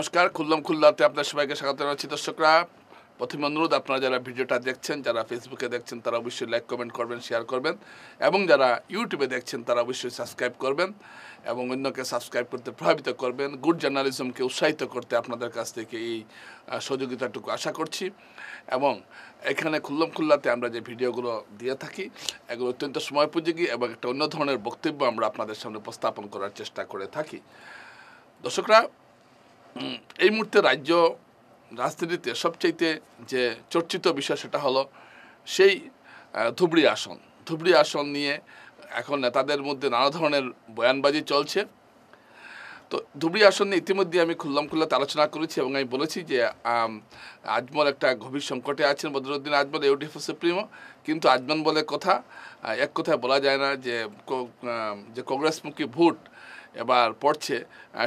নমস্কার, খুললাম খুলনাতে আপনার সবাইকে স্বাগত জানাচ্ছি। দর্শকরা, প্রথমে অনুরোধ, আপনারা যারা ভিডিওটা দেখছেন, যারা ফেসবুকে দেখছেন, তারা অবশ্যই লাইক, কমেন্ট করবেন, শেয়ার করবেন, এবং যারা ইউটিউবে দেখছেন তারা অবশ্যই সাবস্ক্রাইব করবেন এবং অন্যকে সাবস্ক্রাইব করতে প্রভাবিত করবেন। গুড জার্নালিজমকে উৎসাহিত করতে আপনাদের কাছ থেকে এই সহযোগিতাটুকু আশা করছি। এবং এখানে খুললাম খুলনাতে আমরা যে ভিডিওগুলো দিয়ে থাকি, এগুলো অত্যন্ত সময়োপযোগী এবং একটা অন্য ধরনের বক্তব্য আমরা আপনাদের সামনে উপস্থাপন করার চেষ্টা করে থাকি। দর্শকরা, এই মুহূর্তে রাজ্য রাজনীতিতে সবচাইতে যে চর্চিত বিষয় সেটা হলো সেই ধুবড়ি আসন নিয়ে এখন নেতাদের মধ্যে নানা ধরনের বয়ানবাজি চলছে। তো ধুবড়ি আসন নিয়ে ইতিমধ্যে আমি খুলনাতে আলোচনা করেছি এবং আমি বলেছি যে আজমল একটা গভীর সংকটে আছেন। বদরুদ্দিন আজমল ইউডিএফ সুপ্রিমো, কিন্তু আজমল বলে কথা, এক কথায় বলা যায় না যে কংগ্রেসমুখী ভোট এবার পড়ছে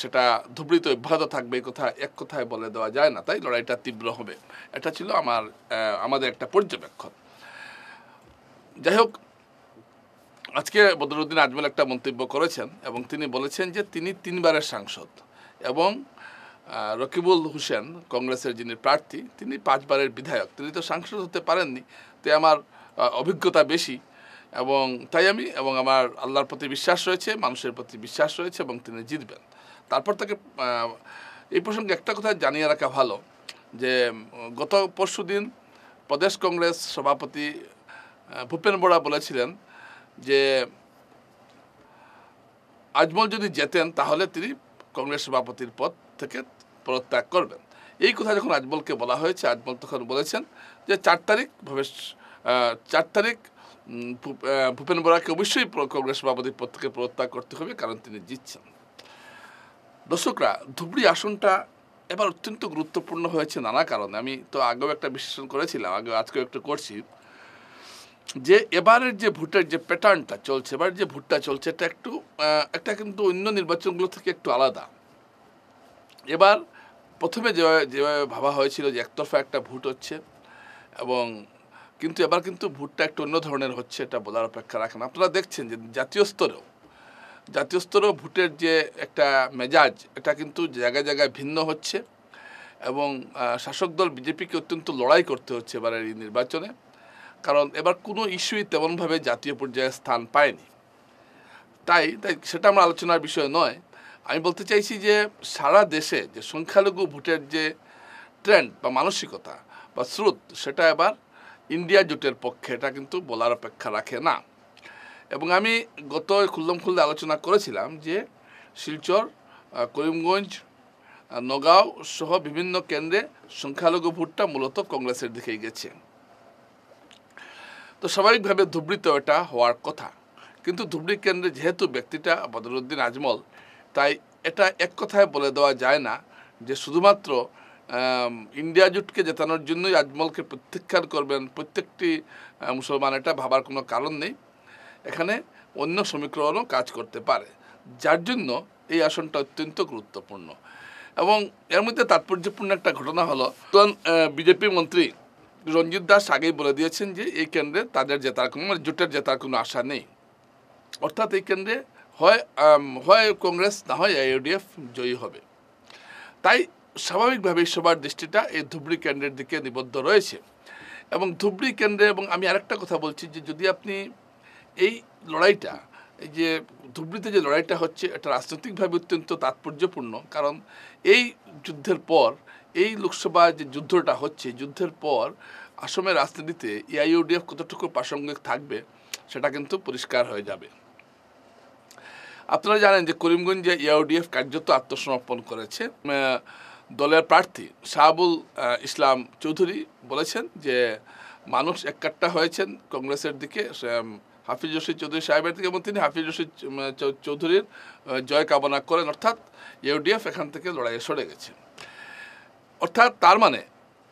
সেটা ধুবড়িতে অব্যাহত থাকবে, এই কথা এক কথায় বলে দেওয়া যায় না। তাই লড়াইটা তীব্র হবে, এটা ছিল আমাদের একটা পর্যবেক্ষণ। যাই হোক, আজকে বদরুদ্দিন আজমল একটা মন্তব্য করেছেন এবং তিনি বলেছেন যে তিনি 3 বারের সাংসদ এবং রকিবুল হোসেন, কংগ্রেসের যিনি প্রার্থী, তিনি 5 বারের বিধায়ক। তিনি তো সাংসদ হতে পারেননি, তাই আমার অভিজ্ঞতা বেশি এবং তাই আমার আল্লাহর প্রতি বিশ্বাস রয়েছে, মানুষের প্রতি বিশ্বাস রয়েছে এবং তিনি জিতবেন। তারপর তাকে এই প্রসঙ্গে একটা কথা জানিয়ে রাখা ভালো যে গত পরশুদিন প্রদেশ কংগ্রেস সভাপতি ভূপেন বরা বলেছিলেন যে আজমল যদি জেতেন তাহলে তিনি কংগ্রেস সভাপতির পদ থেকে পদত্যাগ করবেন। এই কথা যখন আজমলকে বলা হয়েছে, আজমল তখন বলেছেন যে 4 তারিখ ভূপেন বরাকে অবশ্যই কংগ্রেস সভাপতির পদ থেকে পদত্যাগ করতে হবে, কারণ তিনি জিতছেন। দর্শকরা, ধুবড়ি আসনটা এবার অত্যন্ত গুরুত্বপূর্ণ হয়েছে নানা কারণে। আমি তো আগেও একটা বিশ্লেষণ করেছিলাম, আজকেও একটু করছি, যে এবারের যে ভোটের যে প্যাটার্নটা চলছে, এবার যে ভোটটা চলছে, এটা কিন্তু অন্য নির্বাচনগুলো থেকে একটু আলাদা। এবার প্রথমে যেভাবে ভাবা হয়েছিল যে একতরফা একটা ভোট হচ্ছে, কিন্তু এবার কিন্তু ভোটটা একটু অন্য ধরনের হচ্ছে, এটা বলার অপেক্ষা রাখেন। আপনারা দেখছেন যে জাতীয় স্তরেও ভোটের যে একটা মেজাজ, এটা কিন্তু জায়গায় জায়গায় ভিন্ন হচ্ছে এবং শাসক দল বিজেপিকে অত্যন্ত লড়াই করতে হচ্ছে এবারের এই নির্বাচনে, কারণ এবার কোনো ইস্যুই তেমনভাবে জাতীয় পর্যায়ে স্থান পায়নি। তাই সেটা আমার আলোচনার বিষয় নয়। আমি বলতে চাইছি যে সারা দেশে যে সংখ্যালঘু ভোটের যে ট্রেন্ড বা মানসিকতা বা স্রোত, সেটা এবার ইন্ডিয়া জোটের পক্ষে, এটা কিন্তু বলার অপেক্ষা রাখে না। এবং আমি গত খুললাম আলোচনা করেছিলাম যে শিলচর, করিমগঞ্জ, নগাঁও সহ বিভিন্ন কেন্দ্রে সংখ্যালঘু ভোটটা মূলত কংগ্রেসের দিকেই গেছে। তো স্বাভাবিকভাবে ধুবড়িতেও এটা হওয়ার কথা, কিন্তু ধুবড়ি কেন্দ্রে যেহেতু ব্যক্তিটা বদরুদ্দিন আজমল, তাই এটা এক কথায় বলে দেওয়া যায় না যে শুধুমাত্র ইন্ডিয়া জোটকে জেতানোর জন্যই আজমলকে প্রত্যাখ্যান করবেন প্রত্যেকটি মুসলমান, এটা ভাবার কোনো কারণ নেই। এখানে অন্য সমীকরণও কাজ করতে পারে, যার জন্য এই আসনটা অত্যন্ত গুরুত্বপূর্ণ। এবং এর মধ্যে তাৎপর্যপূর্ণ একটা ঘটনা হলো, বিজেপি মন্ত্রী রঞ্জিত দাস আগেই বলে দিয়েছেন যে এই কেন্দ্রে তাদের জেতার জোটের জেতার কোনো আশা নেই। অর্থাৎ এই কেন্দ্রে হয় কংগ্রেস, না হয় ইউডিএফ জয়ী হবে। তাই স্বাভাবিকভাবেই সবার দৃষ্টিটা এই ধুবড়ি কেন্দ্রের দিকে নিবদ্ধ রয়েছে। এবং ধুবড়ি কেন্দ্রে, এবং আমি আরেকটা কথা বলছি যে যদি আপনি এই লড়াইটা, এই যে ধুবড়িতে যে লড়াইটা হচ্ছে, এটা রাজনৈতিকভাবে অত্যন্ত তাৎপর্যপূর্ণ, কারণ এই যুদ্ধের পর, এই লোকসভা যে যুদ্ধটা হচ্ছে, যুদ্ধের পর আসামের রাজনীতিতে এআইইউডিএফ কতটুকু প্রাসঙ্গিক থাকবে সেটা কিন্তু পরিষ্কার হয়ে যাবে। আপনারা জানেন যে করিমগঞ্জে এআইইউডিএফ কার্যত আত্মসমর্পণ করেছে। দলের প্রার্থী শাহাবুল ইসলাম চৌধুরী বলেছেন যে মানুষ এককাট্টা হয়েছেন কংগ্রেসের দিকে, হাফিজ রশিদ চৌধুরী সাহেবের দিকে, এবং তিনি হাফিজ রশিদ চৌধুরীর জয় কামনা করেন। অর্থাৎ ইউডিএফ এখান থেকে লড়াইয়ে সরে গেছে। অর্থাৎ তার মানে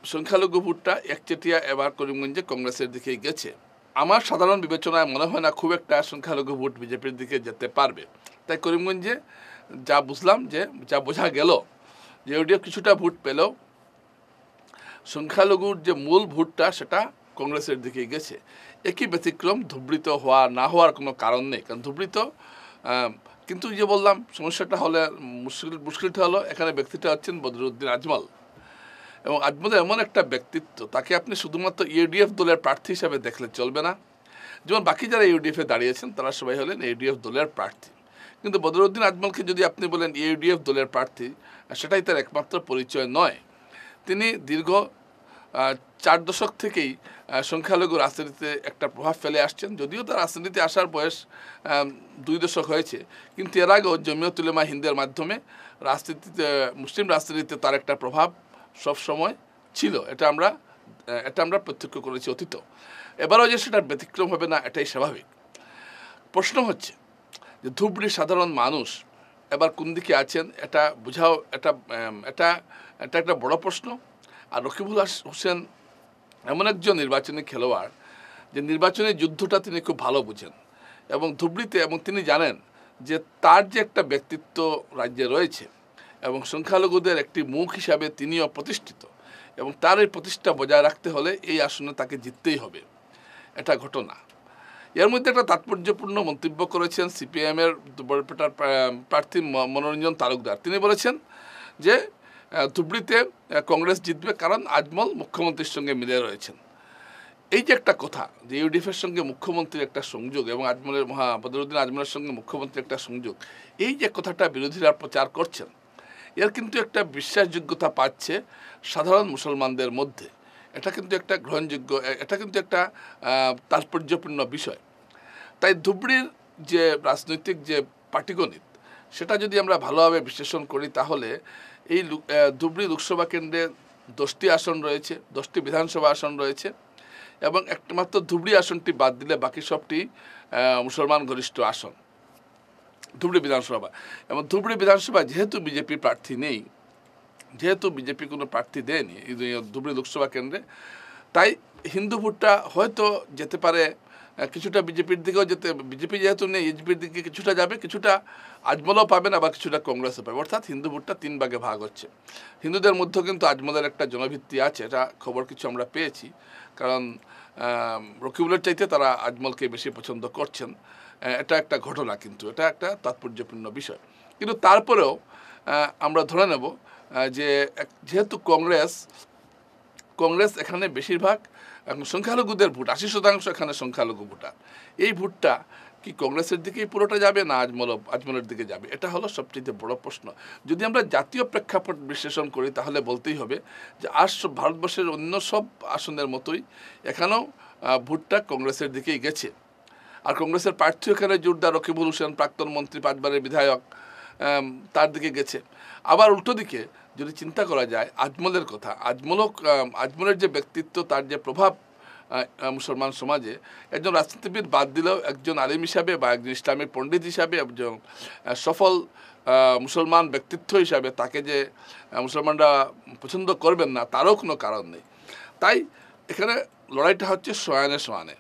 সংখ্যালঘু ভোটটা একচেটিয়া এবার করিমগঞ্জে কংগ্রেসের দিকেই গেছে। আমার সাধারণ বিবেচনায় মনে হয় না খুব একটা সংখ্যালঘু ভোট বিজেপির দিকে যেতে পারবে। তাই করিমগঞ্জে যা বোঝা গেল যে ইউডিএফ কিছুটা ভোট পেলেও সংখ্যালঘুর যে মূল ভোটটা সেটা কংগ্রেসের দিকেই গেছে। একই ব্যতিক্রম ধুবড়িতে না হওয়ার কোনো কারণ নেই, কারণ ধুবড়িতে কিন্তু যে বললাম সমস্যাটা হলে মুশকিলটা হলো এখানে ব্যক্তিটা হচ্ছেন বদরুদ্দিন আজমল, এবং আজমলের এমন একটা ব্যক্তিত্ব, তাকে আপনি শুধুমাত্র ইউডিএফ দলের প্রার্থী হিসাবে দেখলে চলবে না। যেমন বাকি যারা ইউডিএফে দাঁড়িয়েছেন তারা সবাই হলেন ইউডিএফ দলের প্রার্থী, কিন্তু বদরুদ্দিন আজমলকে যদি আপনি বলেন ইউডিএফ দলের প্রার্থী, সেটাই তার একমাত্র পরিচয় নয়। তিনি দীর্ঘ 4 দশক থেকেই সংখ্যালঘু রাজনীতিতে একটা প্রভাব ফেলে আসছেন। যদিও তার রাজনীতিতে আসার বয়স 2 দশক হয়েছে, কিন্তু এর আগেও জমিয়ত উলেমা হিন্দের মাধ্যমে রাজনীতিতে, মুসলিম রাজনীতিতে তার একটা প্রভাব সব সময় ছিল। এটা আমরা প্রত্যক্ষ করেছি অতীত। এবারও যে সেটার ব্যতিক্রম হবে না, এটাই স্বাভাবিক। প্রশ্ন হচ্ছে যে ধুবড়ির সাধারণ মানুষ এবার কোন দিকে আছেন, এটা বোঝাও, এটা একটা বড় প্রশ্ন। আর রকিবুল হোসেন এমন একজন নির্বাচনী খেলোয়াড় যে নির্বাচনী যুদ্ধটা তিনি খুব ভালো বুঝেন, এবং ধুবড়িতে, এবং তিনি জানেন যে তার যে একটা ব্যক্তিত্ব রাজ্যে রয়েছে এবং সংখ্যালঘুদের একটি মুখ হিসাবে তিনিও প্রতিষ্ঠিত, এবং তার এই প্রতিষ্ঠা বজায় রাখতে হলে এই আসনে তাকে জিততেই হবে। এটা ঘটনা। এর মধ্যে একটা তাৎপর্যপূর্ণ মন্তব্য করেছেন সিপিএমের বরপেটার প্রার্থী মনোরঞ্জন তালুকদার। তিনি বলেছেন যে ধুবড়িতে কংগ্রেস জিতবে কারণ আজমল মুখ্যমন্ত্রীর সঙ্গে মিলে রয়েছেন। এই যে একটা কথা যে ইউডিএফের সঙ্গে মুখ্যমন্ত্রীর একটা সংযোগ এবং বদরুদ্দিন আজমলের সঙ্গে মুখ্যমন্ত্রীর একটা সংযোগ, এই যে কথাটা বিরোধীরা প্রচার করছেন, এর কিন্তু একটা বিশ্বাসযোগ্যতা পাচ্ছে সাধারণ মুসলমানদের মধ্যে। এটা কিন্তু একটা গ্রহণযোগ্য, এটা কিন্তু একটা তাৎপর্যপূর্ণ বিষয়। তাই ধুবড়ির যে রাজনৈতিক যে পাটিগণিত, সেটা যদি আমরা ভালোভাবে বিশ্লেষণ করি, তাহলে এই ধুবড়ি লোকসভা কেন্দ্রে 10টি আসন রয়েছে, 10টি বিধানসভা আসন রয়েছে, এবং একমাত্র ধুবড়ি আসনটি বাদ দিলে বাকি সবটি মুসলমান ঘনিষ্ঠ আসন ধুবড়ি বিধানসভা। এবং ধুবড়ি বিধানসভা যেহেতু বিজেপি প্রার্থী নেই, যেহেতু বিজেপি কোনো প্রার্থী দেয়নি ধুবড়ি লোকসভা কেন্দ্রে, তাই হিন্দু ভোটটা হয়তো যেতে পারে কিছুটা বিজেপির দিকেও, বিজেপি যেহেতু নেই বিজেপির দিকে কিছুটা যাবে, কিছুটা আজমলও পাবেন, আবার কিছুটা কংগ্রেসও পাবে। অর্থাৎ হিন্দু ভোটটা 3 ভাগে ভাগ হচ্ছে। হিন্দুদের মধ্যেও কিন্তু আজমলের একটা জনভিত্তি আছে, এটা খবর কিছু আমরা পেয়েছি, কারণ রকিবুলের চাইতে তারা আজমলকে বেশি পছন্দ করছেন। এটা একটা ঘটনা, কিন্তু এটা একটা তাৎপর্যপূর্ণ বিষয়। কিন্তু তারপরেও আমরা ধরে নেব যে যেহেতু কংগ্রেস এখানে বেশিরভাগ সংখ্যালঘুদের ভোট, 80% এখানে সংখ্যালঘু ভোটার, এই ভোটটা কি কংগ্রেসের দিকেই পুরোটা যাবে না আজমলের দিকে যাবে? এটা হলো সবচেয়ে বড় প্রশ্ন। যদি আমরা জাতীয় প্রেক্ষাপট বিশ্লেষণ করি, তাহলে বলতেই হবে যে ভারতবর্ষের অন্য সব আসনের মতোই এখানেও ভোটটা কংগ্রেসের দিকেই গেছে। আর কংগ্রেসের প্রার্থী এখানে জোরদার রকিবুল হোসেন, প্রাক্তন মন্ত্রী, 5 বারের বিধায়ক, তার দিকে গেছে। আবার উল্টো দিকে যদি চিন্তা করা যায় আজমলের কথা, আজমলের যে ব্যক্তিত্ব, তার যে প্রভাব মুসলমান সমাজে, একজন রাজনীতিবিদ বাদ দিলেও একজন আলিম হিসাবে বা একজন ইসলামিক পণ্ডিত হিসাবে, একজন সফল মুসলমান ব্যক্তিত্ব হিসাবে তাকে যে মুসলমানরা পছন্দ করবেন না, তারও কোনো কারণ নেই। তাই এখানে লড়াইটা হচ্ছে সয়ানে।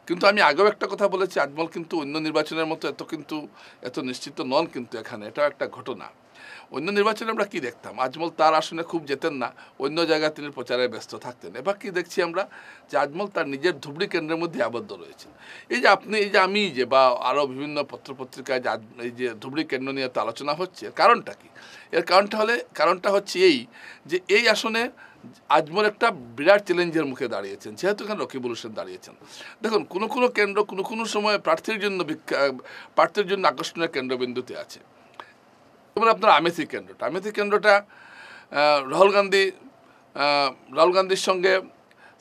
কিন্তু আমি আগেও একটা কথা বলেছি, আজমল কিন্তু অন্য নির্বাচনের মতো এত নিশ্চিত নন, কিন্তু এখানে এটাও একটা ঘটনা। অন্য নির্বাচনে আমরা কি দেখতাম, আজমল তার আসনে খুব যেতেন না, অন্য জায়গায় তিনি প্রচারে ব্যস্ত থাকতেন। এবার কি দেখছি আমরা, যে আজমল তার নিজের ধুবড়ি কেন্দ্রের মধ্যে আবদ্ধ রয়েছেন। এই যে আমি বা আরও বিভিন্ন পত্রপত্রিকায় এই যে ধুবড়ি কেন্দ্র নিয়ে তো আলোচনা হচ্ছে, কারণটা কি? এর কারণটা হচ্ছে এই যে এই আসনে আজমল একটা বিরাট চ্যালেঞ্জের মুখে দাঁড়িয়েছেন, যেহেতু এখানে রকিবুল হোসেন দাঁড়িয়েছেন। দেখুন, কোনো কেন্দ্র কোনো সময় প্রার্থীর জন্য আকর্ষণীয় কেন্দ্রবিন্দুতে আছে। যেমন আপনার আমেথি কেন্দ্রটা রাহুল গান্ধীর সঙ্গে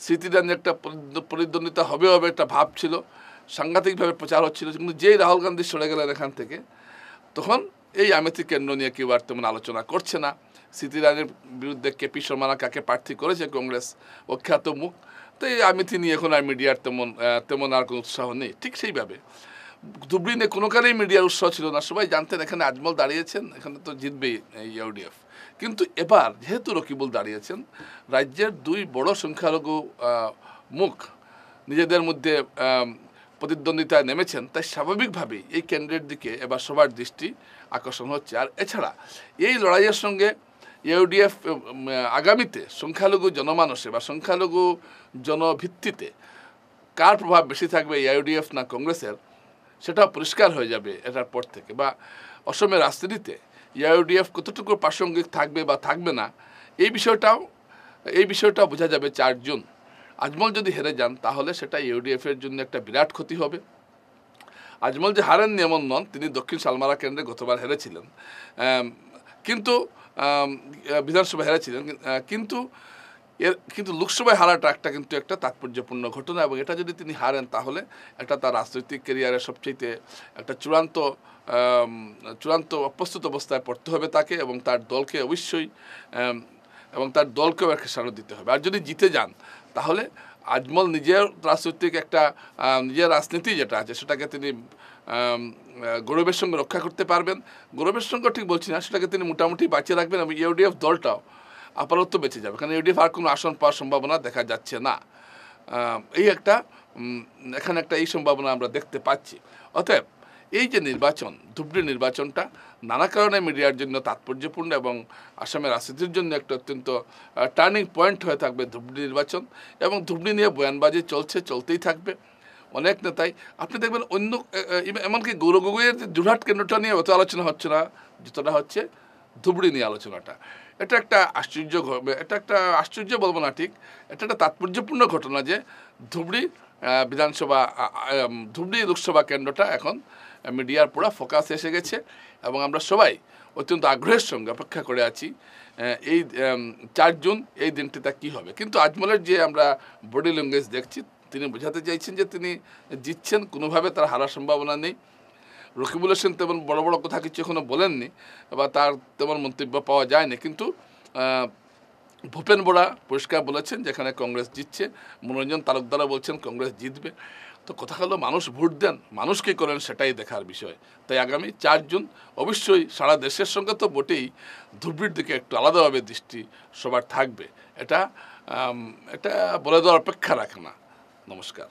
স্মৃতিদানের একটা প্রতিদ্বন্দ্বিতা হবে একটা ভাব ছিল, সাংঘাতিকভাবে প্রচার হচ্ছিল। কিন্তু যেই রাহুল গান্ধী সরে গেলেন এখান থেকে, তখন এই আমেথি কেন্দ্র নিয়ে কেউ আর তেমন আলোচনা করছে না। স্মৃতি ইরানির বিরুদ্ধে কেপি শর্মা কাকে প্রার্থী করেছে কংগ্রেস, অখ্যাত মুখ, তো এই আমেথি নিয়ে এখন আর মিডিয়ার তেমন আর কোনো উৎসাহ নেই। ঠিক সেইভাবে ধুবড়ি নিয়ে কোনো কালেই মিডিয়ার উৎসাহ ছিল না, সবাই জানতেন এখানে আজমল দাঁড়িয়েছেন, এখানে তো জিতবেই ইউডিএফ। কিন্তু এবার যেহেতু রকিবুল দাঁড়িয়েছেন, রাজ্যের 2 বড় সংখ্যালঘু মুখ নিজেদের মধ্যে প্রতিদ্বন্দ্বিতায় নেমেছেন, তাই স্বাভাবিকভাবেই এই কেন্দ্রের দিকে এবার সবার দৃষ্টি আকর্ষণ হচ্ছে। আর এছাড়া এই লড়াইয়ের সঙ্গে ইউডিএফ আগামীতে সংখ্যালঘু জনমানসে বা সংখ্যালঘু জনভিত্তিতে কার প্রভাব বেশি থাকবে, ইউডিএফ না কংগ্রেসের, সেটাও পরিষ্কার হয়ে যাবে এটার পর থেকে। বা অসমের রাজনীতিতে ইউডিএফ কতটুকু প্রাসঙ্গিক থাকবে বা থাকবে না এই বিষয়টাও বোঝা যাবে 4 জুন। আজমল যদি হেরে যান তাহলে সেটা ইউডিএফের জন্য একটা বিরাট ক্ষতি হবে। আজমল যে হারেননি এমন নন, তিনি দক্ষিণ সালমারা কেন্দ্রে গতবার হেরেছিলেন, কিন্তু বিধানসভা হেরেছিলেন, কিন্তু লোকসভায় হারাটা কিন্তু একটা তাৎপর্যপূর্ণ ঘটনা, এবং এটা যদি তিনি হারেন তাহলে এটা তার রাজনৈতিক ক্যারিয়ারের সবচেয়ে একটা চূড়ান্ত অপ্রস্তুত অবস্থায় পড়তে হবে তাকে, এবং তার দলকে অবশ্যই এবং তার দলকেও একটা সাড়া দিতে হবে। আর যদি জিতে যান তাহলে আজমল নিজের রাজনীতি যেটা আছে সেটাকে তিনি গৌরবের সঙ্গে রক্ষা করতে পারবেন। গৌরবের সঙ্গে ঠিক বলছি না, সেটাকে তিনি মোটামুটি বাঁচিয়ে রাখবেন, এবং ইউডিএফ দলটাও আপাতত বেঁচে যাবে, কারণ ইউডিএফ আর কোনো আসন পাওয়ার সম্ভাবনা দেখা যাচ্ছে না। এখানে এই সম্ভাবনা আমরা দেখতে পাচ্ছি। অতএব এই যে নির্বাচন, ধুবড়ি নির্বাচনটা নানা কারণে মিডিয়ার জন্য তাৎপর্যপূর্ণ, এবং আসামের রাজনীতির জন্য একটা অত্যন্ত টার্নিং পয়েন্ট হয়ে থাকবে ধুবড়ি নির্বাচন। এবং ধুবড়ি নিয়ে বয়ানবাজি চলতেই থাকবে অনেক নেতাই। আপনি দেখবেন এমনকি গৌরব গগৈয়ের যে জোরহাট কেন্দ্রটা নিয়ে অত আলোচনা হচ্ছে না যতটা হচ্ছে ধুবড়ি নিয়ে আলোচনাটা। এটা একটা আশ্চর্য বলবো না ঠিক, এটা একটা তাৎপর্যপূর্ণ ঘটনা যে ধুবড়ি লোকসভা কেন্দ্রটা এখন মিডিয়ার পুরো ফোকাস এসে গেছে, এবং আমরা সবাই অত্যন্ত আগ্রহের সঙ্গে অপেক্ষা করে আছি এই 4 জুন এই দিনটিতে কী হবে। কিন্তু আজমলের যে আমরা বডি ল্যাঙ্গুয়েজ দেখছি, তিনি বোঝাতে চাইছেন যে তিনি জিতছেন, কোনোভাবে তার হারার সম্ভাবনা নেই। রকিবুল হোসেন তেমন বড় বড় কথা কিছু এখনো বলেননি বা তার তেমন মন্তব্য পাওয়া যায়নি, কিন্তু ভূপেন বরা পরিষ্কার বলেছেন যেখানে কংগ্রেস জিতছে। মনোরঞ্জন তালুকদারও বলছেন কংগ্রেস জিতবে। তো কথা হলো মানুষ ভোট দেন, মানুষ কী করেন সেটাই দেখার বিষয়। তাই আগামী 4 জুন অবশ্যই সারা দেশের সঙ্গে তো বটেই ধুবড়ির দিকে একটু আলাদাভাবে দৃষ্টি সবার থাকবে। এটা বলে দেওয়ার অপেক্ষা রাখে না। নমস্কার।